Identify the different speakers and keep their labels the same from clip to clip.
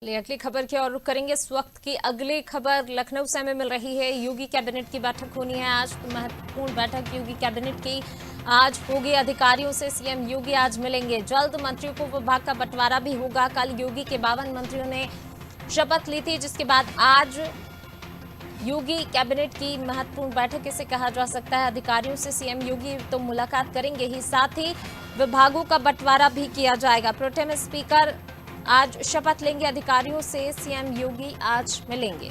Speaker 1: चलिए अगली खबर की ओर रुख करेंगे। इस वक्त की अगली खबर लखनऊ से हमें मिल रही है। योगी कैबिनेट की बैठक होनी है आज। महत्वपूर्ण बैठक योगी कैबिनेट की आज होगी। अधिकारियों से सीएम योगी आज मिलेंगे। जल्द मंत्रियों को विभाग का बंटवारा भी होगा। कल योगी के 52 मंत्रियों ने शपथ ली थी, जिसके बाद आज योगी कैबिनेट की महत्वपूर्ण बैठक इसे कहा जा सकता है। अधिकारियों से सीएम योगी तो मुलाकात करेंगे ही, साथ ही विभागों का बंटवारा भी किया जाएगा। प्रोटेम स्पीकर आज शपथ लेंगे। अधिकारियों से सीएम योगी आज मिलेंगे,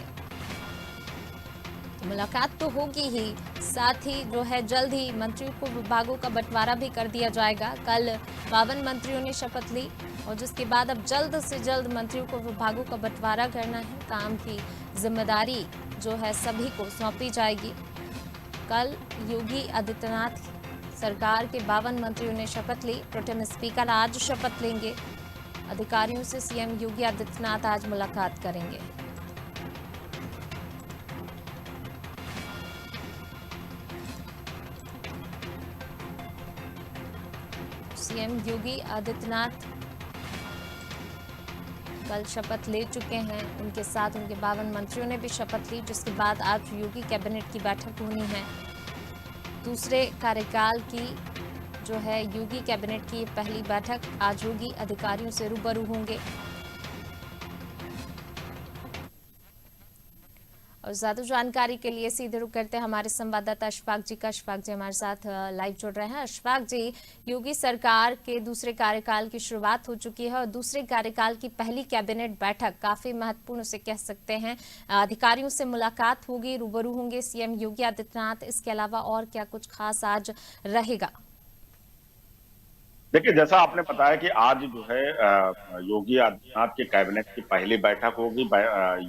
Speaker 1: तो मुलाकात तो होगी ही, साथ ही जो है जल्द ही मंत्रियों को विभागों का बंटवारा भी कर दिया जाएगा। कल 52 मंत्रियों ने शपथ ली और जिसके बाद अब जल्द से जल्द मंत्रियों को विभागों का बंटवारा करना है। काम की जिम्मेदारी जो है सभी को सौंपी जाएगी। कल योगी आदित्यनाथ सरकार के 52 मंत्रियों ने शपथ ली। प्रोटेम स्पीकर आज शपथ लेंगे। अधिकारियों से सीएम योगी आदित्यनाथ आज मुलाकात करेंगे। सीएम योगी आदित्यनाथ कल शपथ ले चुके हैं। उनके साथ उनके 52 मंत्रियों ने भी शपथ ली, जिसके बाद आज योगी कैबिनेट की बैठक होनी है। दूसरे कार्यकाल की जो है योगी कैबिनेट की पहली बैठक आज होगी। अधिकारियों से रूबरू होंगे और ज्यादा जानकारी के लिए सीधे रुख करते हैं हमारे संवाददाता अशफाक जी का। अशफाक जी हमारे साथ लाइव जुड़ रहे हैं। अशफाक जी, योगी सरकार के दूसरे कार्यकाल की शुरुआत हो चुकी है और दूसरे कार्यकाल की पहली कैबिनेट बैठक काफी महत्वपूर्ण उसे कह सकते हैं। अधिकारियों से मुलाकात होगी, रूबरू होंगे सीएम योगी आदित्यनाथ। इसके अलावा और क्या कुछ खास आज रहेगा?
Speaker 2: देखिए, जैसा आपने बताया कि आज जो है योगी आदित्यनाथ के कैबिनेट की पहली बैठक होगी।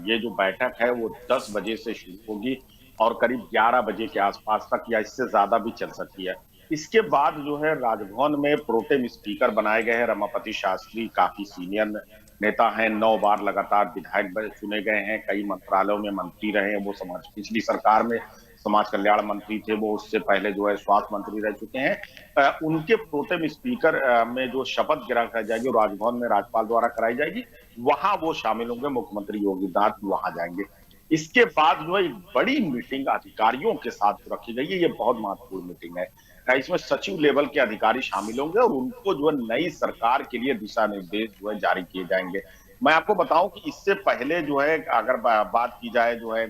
Speaker 2: ये जो बैठक है वो 10 बजे से शुरू होगी और करीब 11 बजे के आसपास तक या इससे ज्यादा भी चल सकती है। इसके बाद जो है राजभवन में प्रोटेम स्पीकर बनाए गए हैं रमापति शास्त्री। काफी सीनियर नेता हैं, 9 बार लगातार विधायक चुने गए हैं, कई मंत्रालयों में मंत्री रहे हैं। वो समाज पिछली सरकार में समाज कल्याण मंत्री थे, वो उससे पहले जो है स्वास्थ्य मंत्री रह चुके हैं। उनके प्रोटेम स्पीकर में जो शपथ ग्रहण कराई जाएगी राजभवन में राज्यपाल द्वारा कराई जाएगी, वहां वो शामिल होंगे। मुख्यमंत्री योगी आदित्यनाथ वहां जाएंगे। इसके बाद जो है एक बड़ी मीटिंग अधिकारियों के साथ रखी गई है। ये बहुत महत्वपूर्ण मीटिंग है। इसमें सचिव लेवल के अधिकारी शामिल होंगे और उनको जो है नई सरकार के लिए दिशा निर्देश जो है जारी किए जाएंगे। मैं आपको बताऊं कि इससे पहले जो है अगर बात की जाए जो है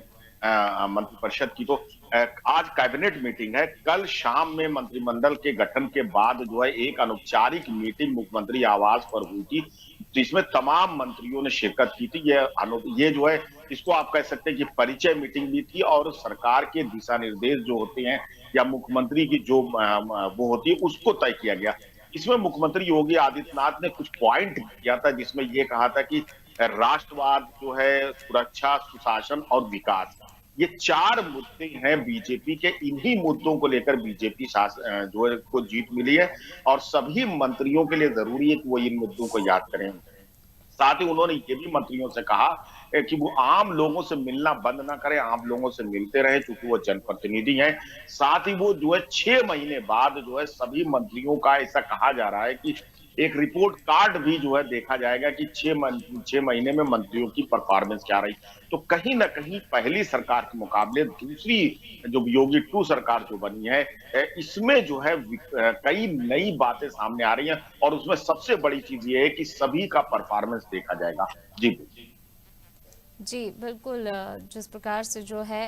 Speaker 2: मंत्रिपरिषद की, तो आज कैबिनेट मीटिंग है। कल शाम में मंत्रिमंडल के गठन के बाद जो है एक अनौपचारिक मीटिंग मुख्यमंत्री आवास पर हुई थी, जिसमें तमाम मंत्रियों ने शिरकत की थी। ये जो है इसको आप कह सकते हैं कि परिचय मीटिंग भी थी और सरकार के दिशा निर्देश जो होते हैं या मुख्यमंत्री की जो वो होती है उसको तय किया गया। इसमें मुख्यमंत्री योगी आदित्यनाथ ने कुछ पॉइंट किया था, जिसमें ये कहा था कि राष्ट्रवाद जो है, सुरक्षा, सुशासन और विकास, ये 4 मुद्दे हैं बीजेपी के। इन्हीं मुद्दों को लेकर बीजेपी जो है को जीत मिली है और सभी मंत्रियों के लिए जरूरी है कि वो इन मुद्दों को याद करें। साथ ही उन्होंने ये भी मंत्रियों से कहा कि वो आम लोगों से मिलना बंद ना करें, आम लोगों से मिलते रहे, क्योंकि वो जनप्रतिनिधि हैं। साथ ही वो जो है 6 महीने बाद जो है सभी मंत्रियों का, ऐसा कहा जा रहा है कि एक रिपोर्ट कार्ड भी जो है देखा जाएगा कि 6 महीने में मंत्रियों की परफॉर्मेंस क्या रही। तो कहीं ना कहीं पहली सरकार के मुकाबले दूसरी जो योगी 2 सरकार जो बनी है, इसमें जो है कई नई बातें सामने आ रही हैं और उसमें सबसे बड़ी चीज ये है कि सभी का परफॉर्मेंस देखा जाएगा। जी
Speaker 1: जी बिल्कुल, जिस प्रकार से जो है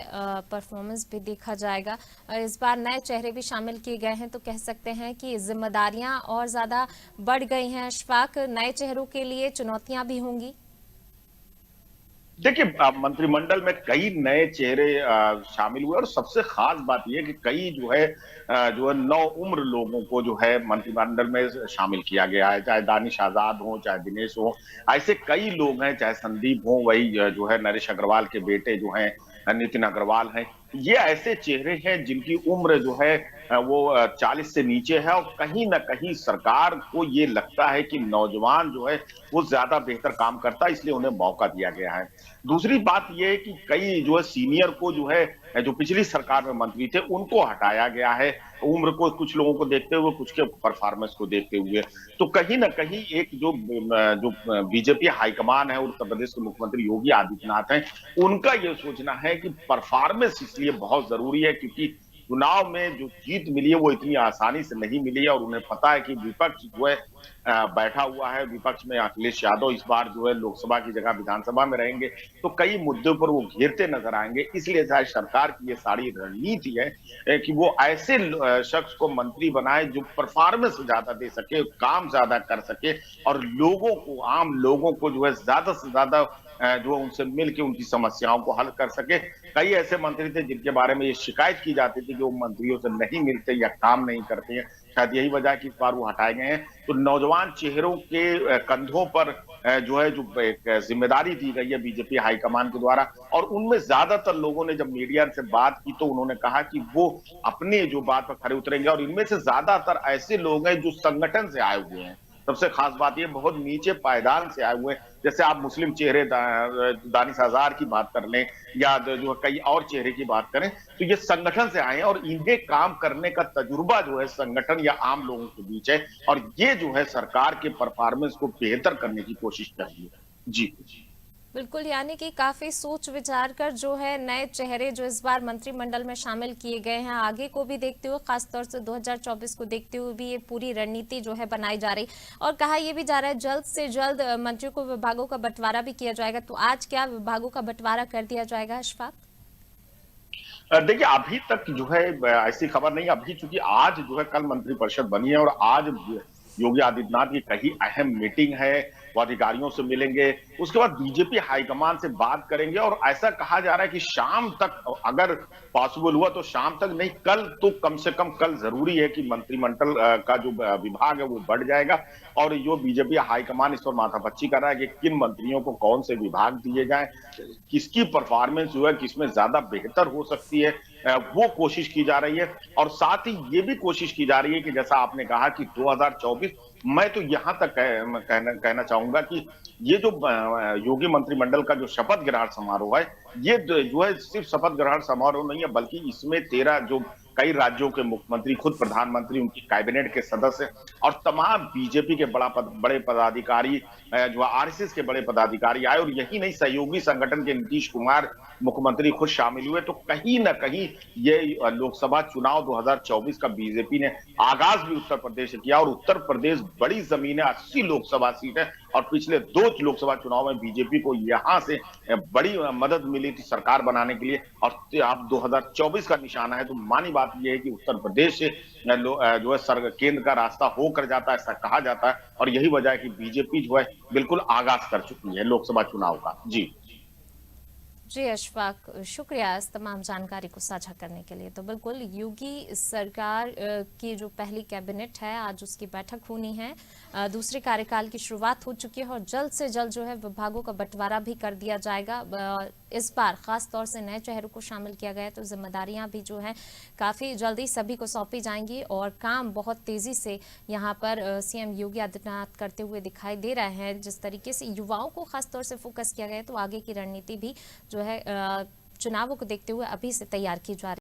Speaker 1: परफॉर्मेंस भी देखा जाएगा। इस बार नए चेहरे भी शामिल किए गए हैं, तो कह सकते हैं कि जिम्मेदारियां और ज्यादा बढ़ गई हैं। अशफाक, नए चेहरों के लिए चुनौतियां भी होंगी।
Speaker 2: देखिए, मंत्रिमंडल में कई नए चेहरे शामिल हुए और सबसे खास बात यह कि कई जो है नौ उम्र लोगों को जो है मंत्रिमंडल में शामिल किया गया है। चाहे दानिश आजाद हो, चाहे दिनेश हो, ऐसे कई लोग हैं, चाहे संदीप हो, वही जो है नरेश अग्रवाल के बेटे जो हैं नितिन अग्रवाल हैं। ये ऐसे चेहरे हैं जिनकी उम्र जो है वो 40 से नीचे है, और कहीं ना कहीं सरकार को ये लगता है कि नौजवान जो है वो ज्यादा बेहतर काम करता है, इसलिए उन्हें मौका दिया गया है। दूसरी बात यह है कि कई जो है सीनियर को जो है, जो पिछली सरकार में मंत्री थे उनको हटाया गया है, उम्र को कुछ लोगों को देखते हुए, कुछ के परफॉर्मेंस को देखते हुए। तो कहीं ना कहीं एक जो बीजेपी हाईकमान है, उत्तर प्रदेश के मुख्यमंत्री योगी आदित्यनाथ हैं, उनका ये सोचना है कि परफॉर्मेंस इसलिए बहुत जरूरी है क्योंकि चुनाव में जो जीत मिली है वो इतनी आसानी से नहीं मिली है, और उन्हें पता है कि विपक्ष जो है बैठा हुआ है। विपक्ष में अखिलेश यादव इस बार जो है लोकसभा की जगह विधानसभा में रहेंगे, तो कई मुद्दों पर वो घेरते नजर आएंगे। इसलिए शायद सरकार की ये सारी रणनीति है कि वो ऐसे शख्स को मंत्री बनाए जो परफॉर्मेंस ज्यादा दे सके, काम ज्यादा कर सके, और लोगों को, आम लोगों को जो है ज्यादा से ज्यादा जो उनसे मिल के उनकी समस्याओं को हल कर सके। कई ऐसे मंत्री थे जिनके बारे में ये शिकायत की जाती थी कि वो मंत्रियों से नहीं मिलते या काम नहीं करते हैं, शायद यही वजह है कि इस बार वो हटाए गए हैं। तो नौजवान चेहरों के कंधों पर जो है, जो एक जिम्मेदारी दी गई है बीजेपी हाईकमान के द्वारा, और उनमें ज्यादातर लोगों ने जब मीडिया से बात की तो उन्होंने कहा कि वो अपने जो बात पर खड़े उतरेंगे, और इनमें से ज्यादातर ऐसे लोग हैं जो संगठन से आए हुए हैं। सबसे खास बात ये, बहुत नीचे पायदान से आए हुए हैं। जैसे आप मुस्लिम चेहरे दानिश आजाद की बात कर लें, या जो कई और चेहरे की बात करें, तो ये संगठन से आए हैं, और इन्हें काम करने का तजुर्बा जो है संगठन या आम लोगों के बीच है, और ये जो है सरकार के परफॉर्मेंस को बेहतर करने की कोशिश कर रही है। जी।
Speaker 1: बिल्कुल, यानी कि काफी सोच विचार कर जो है नए चेहरे जो इस बार मंत्रिमंडल में शामिल किए गए हैं, आगे को भी देखते हुए, खासतौर से 2024 को देखते हुए भी ये पूरी रणनीति जो है बनाई जा रही। और कहा यह भी जा रहा है जल्द से जल्द मंत्रियों को विभागों का बंटवारा भी किया जाएगा। तो आज क्या विभागों का बंटवारा कर दिया जाएगा अशफाक?
Speaker 2: देखिए, अभी तक जो है ऐसी खबर नहीं। अभी चूंकि आज जो है कल मंत्रिपरिषद बनी है, और आज योगी आदित्यनाथ की कहीं अहम मीटिंग है, वो अधिकारियों से मिलेंगे, उसके बाद बीजेपी हाईकमान से बात करेंगे, और ऐसा कहा जा रहा है कि शाम तक, अगर पॉसिबल हुआ तो शाम तक नहीं, कल तो कम से कम कल जरूरी है कि मंत्रिमंडल का जो विभाग है वो बढ़ जाएगा। और जो बीजेपी हाईकमान इस पर माथापच्ची कर रहा है कि किन मंत्रियों को कौन से विभाग दिए जाए, किसकी परफॉर्मेंस जो है किसमें ज्यादा बेहतर हो सकती है, वो कोशिश की जा रही है। और साथ ही ये भी कोशिश की जा रही है कि जैसा आपने कहा कि 2024, मैं तो यहां तक कहना चाहूंगा कि ये जो योगी मंत्रिमंडल का जो शपथ ग्रहण समारोह है, ये जो है सिर्फ शपथ ग्रहण समारोह नहीं है, बल्कि इसमें 13 जो कई राज्यों के मुख्यमंत्री, खुद प्रधानमंत्री, उनकी कैबिनेट के सदस्य, और तमाम बीजेपी के बड़े पदाधिकारी, जो आरएसएस के बड़े पदाधिकारी आए, और यही नहीं, सहयोगी संगठन के नीतीश कुमार मुख्यमंत्री खुद शामिल हुए। तो कहीं ना कहीं ये लोकसभा चुनाव 2024 का बीजेपी ने आगाज भी उत्तर प्रदेश से किया, और उत्तर प्रदेश बड़ी जमीन है, 80 लोकसभा सीट है, और पिछले 2 लोकसभा चुनाव में बीजेपी को यहां से बड़ी मदद मिली थी सरकार बनाने के लिए। और अब 2024 का निशाना है, तो मानी बात यह है कि उत्तर प्रदेश से जो है केंद्र का रास्ता होकर जाता है, ऐसा कहा जाता है, और यही वजह है कि बीजेपी जो है बिल्कुल आगाज कर चुकी है लोकसभा चुनाव का। जी।
Speaker 1: जी अशफाक, शुक्रिया इस तमाम जानकारी को साझा करने के लिए। तो बिल्कुल योगी सरकार की जो पहली कैबिनेट है, आज उसकी बैठक होनी है, दूसरे कार्यकाल की शुरुआत हो चुकी है, और जल्द से जल्द जो है विभागों का बंटवारा भी कर दिया जाएगा। इस बार खास तौर से नए चेहरों को शामिल किया गया है, तो जिम्मेदारियां भी जो है काफी जल्दी सभी को सौंपी जाएंगी, और काम बहुत तेजी से यहाँ पर सीएम योगी आदित्यनाथ करते हुए दिखाई दे रहे हैं। जिस तरीके से युवाओं को खास तौर से फोकस किया गया है, तो आगे की रणनीति भी जो है चुनावों को देखते हुए अभी से तैयार की जा रही है।